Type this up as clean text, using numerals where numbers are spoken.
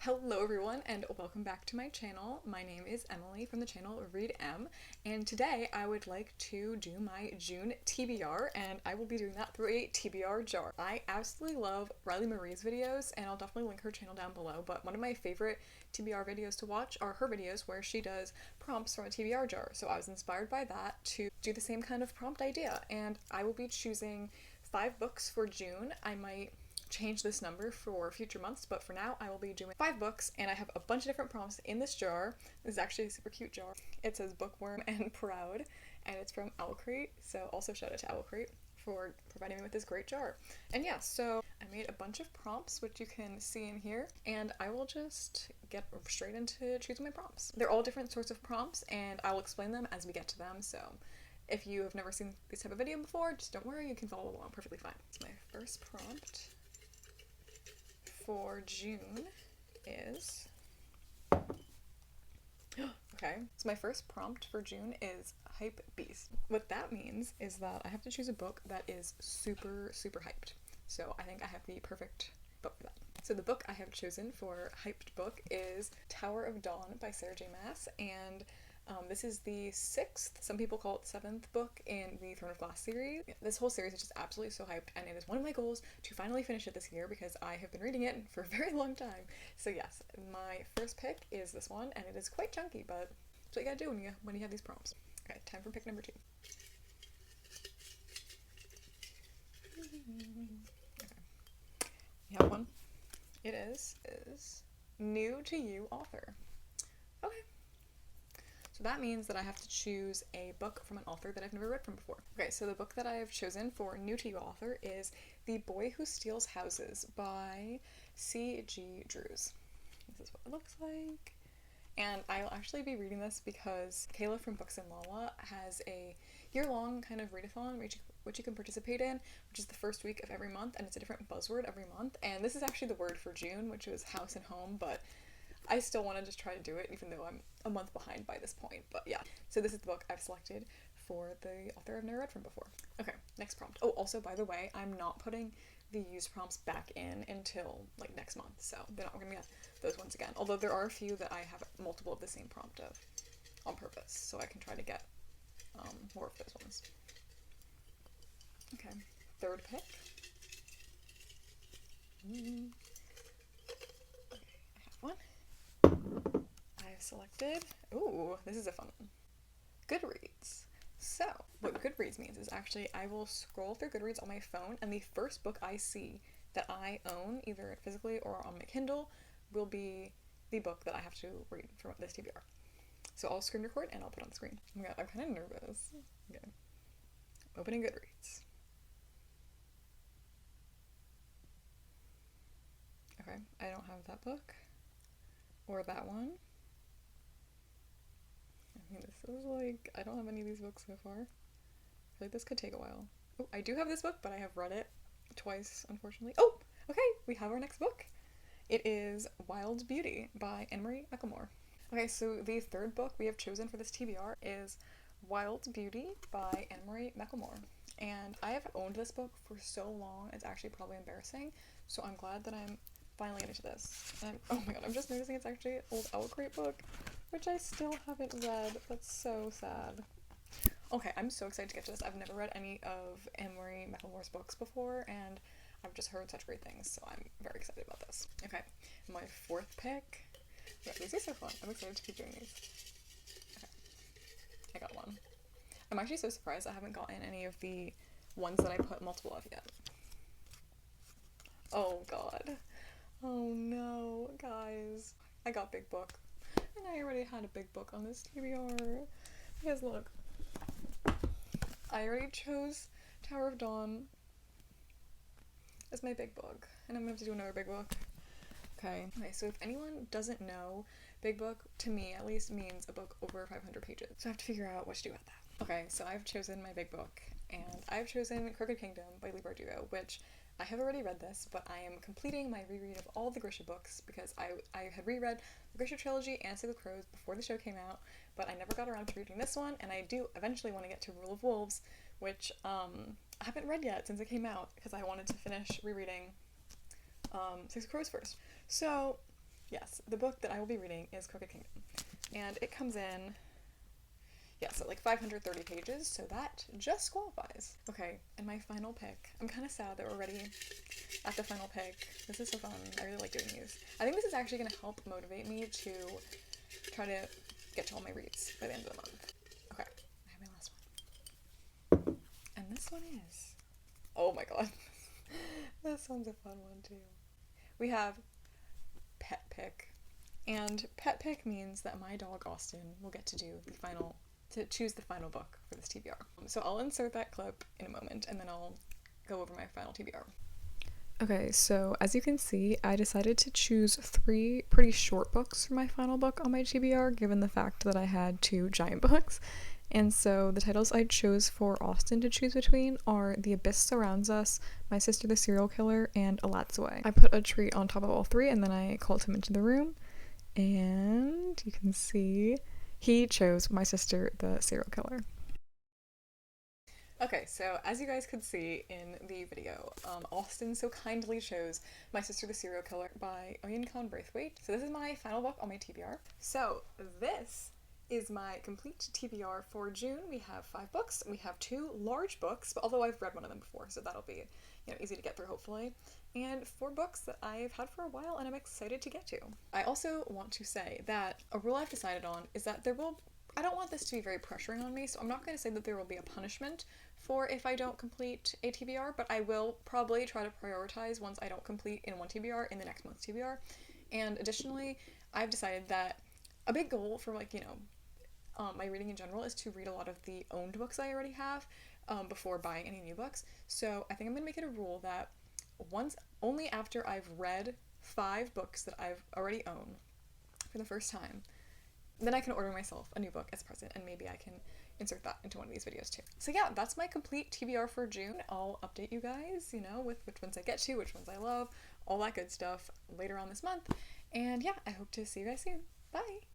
Hello everyone and welcome back to my channel. My name is Emily from the channel Read M, and today I would like to do my June TBR, and I will be doing that through a TBR jar. I absolutely love Riley Marie's videos, and I'll definitely link her channel down below, but one of my favorite TBR videos to watch are her videos where she does prompts from a TBR jar. So I was inspired by that to do the same kind of prompt idea, and I will be choosing 5 books for June. I might change this number for future months, but for now I will be doing 5 books, and I have a bunch of different prompts in this jar. This is actually a super cute jar. It says Bookworm and Proud, and it's from Owlcrate, so also shout out to Owlcrate for providing me with this great jar. And yeah, so I made a bunch of prompts, which you can see in here, and I will just get straight into choosing my prompts. They're all different sorts of prompts, and I will explain them as we get to them, so if you have never seen this type of video before, just don't worry, you can follow along perfectly fine. So my first prompt for June is okay, so my first prompt for June is Hypebeast. What that means is that I have to choose a book that is super hyped. So I think I have the perfect book for that. So the book I have chosen for hyped book is Tower of Dawn by Sarah J. Maas, and this is the 6th, some people call it 7th book in the Throne of Glass series. This whole series is just absolutely so hyped, and it is one of my goals to finally finish it this year because I have been reading it for a very long time. So yes, my first pick is this one, and it is quite chunky, but that's what you gotta do when you have these prompts. Okay, time for pick number 2. Okay. We have one. It is new to you author. Okay. So that means that I have to choose a book from an author that I've never read from before. Okay, so the book that I have chosen for new to you author is The Boy Who Steals Houses by C.G. Drews. This is what it looks like. And I'll actually be reading this because Kayla from Books and Lala has a year-long kind of readathon which you can participate in, which is the first week of every month, and it's a different buzzword every month. And this is actually the word for June, which was house and home, but I still want to just try to do it, even though I'm a month behind by this point. But yeah, so this is the book I've selected for the author I've never read from before. Okay, next prompt. Oh, also, by the way, I'm not putting the used prompts back in until like next month, so they're not going to get those ones again. Although there are a few that I have multiple of the same prompt of on purpose, so I can try to get more of those ones. Okay, third pick. Okay, I have one. I've selected, ooh, this is a fun one, Goodreads. So, what Goodreads means is actually I will scroll through Goodreads on my phone, and the first book I see that I own, either physically or on my Kindle, will be the book that I have to read from this TBR. So I'll screen record and I'll put it on the screen. Oh my god, I'm kind of nervous. Okay. Opening Goodreads. Okay, I don't have that book. Or that one. I mean, this is like, I don't have any of these books so far. I feel like this could take a while. Oh, I do have this book, but I have read it twice, unfortunately. Oh, okay, we have our next book. It is Wild Beauty by Anne-Marie McLemore. Okay, so the third book we have chosen for this TBR is Wild Beauty by Anne-Marie McLemore. And I have owned this book for so long, it's actually probably embarrassing, so I'm glad that I'm finally getting to this. And oh my god, I'm just noticing it's actually an old Owlcrate book, which I still haven't read. That's so sad. Okay, I'm so excited to get to this. I've never read any of Anne-Marie McLemore's books before, and I've just heard such great things, so I'm very excited about this. Okay, my fourth pick. Yeah, these are so fun. I'm excited to keep doing these. Okay, I got one. I'm actually so surprised I haven't gotten any of the ones that I put multiple of yet. Oh god. Oh no, guys. I got big book. And I already had a big book on this TBR. Because look, I already chose Tower of Dawn as my big book, and I'm gonna have to do another big book. Okay, so if anyone doesn't know, big book, to me at least, means a book over 500 pages. So I have to figure out what to do about that. Okay, so I've chosen my big book, and I've chosen Crooked Kingdom by Leigh Bardugo, which I have already read this, but I am completing my reread of all the Grisha books because I had reread the Grisha trilogy and Save the Crows before the show came out, but I never got around to reading this one, and I do eventually want to get to Rule of Wolves, which I haven't read yet since it came out because I wanted to finish rereading Six of Crows first. So Yes, the book that I will be reading is Crooked Kingdom. And it comes in, yeah, so like 530 pages, so that just qualifies. Okay, and my final pick. I'm kind of sad that we're already at the final pick. This is so fun. I really like doing these. I think this is actually going to help motivate me to try to get to all my reads by the end of the month. Okay, I have my last one. And this one is, oh my god. This one's a fun one too. We have Pet Pick. And Pet Pick means that my dog Austin will get to choose the final book for this TBR. So I'll insert that clip in a moment and then I'll go over my final TBR. Okay, so as you can see, I decided to choose 3 pretty short books for my final book on my TBR, given the fact that I had 2 giant books. And so the titles I chose for Austin to choose between are The Abyss Surrounds Us, My Sister the Serial Killer, and A Lat's Away. I put a treat on top of all 3 and then I called him into the room, and you can see he chose My Sister the Serial Killer. Okay, so as you guys could see in the video, Austin so kindly chose My Sister the Serial Killer by Oyin Khan Braithwaite. So this is my final book on my TBR. So this is my complete TBR for June. We have 5 books. We have 2 large books, but although I've read one of them before, so that'll be, easy to get through hopefully. And 4 books that I've had for a while and I'm excited to get to. I also want to say that a rule I've decided on is that I don't want this to be very pressuring on me, so I'm not going to say that there will be a punishment for if I don't complete a TBR, but I will probably try to prioritize ones I don't complete in one TBR in the next month's TBR. And additionally, I've decided that a big goal for my reading in general is to read a lot of the owned books I already have before buying any new books. So I think I'm going to make it a rule that only after I've read 5 books that I've already owned for the first time, then I can order myself a new book as a present, and maybe I can insert that into one of these videos too. So yeah, that's my complete TBR for June. I'll update you guys, with which ones I get to, which ones I love, all that good stuff later on this month. And yeah, I hope to see you guys soon. Bye!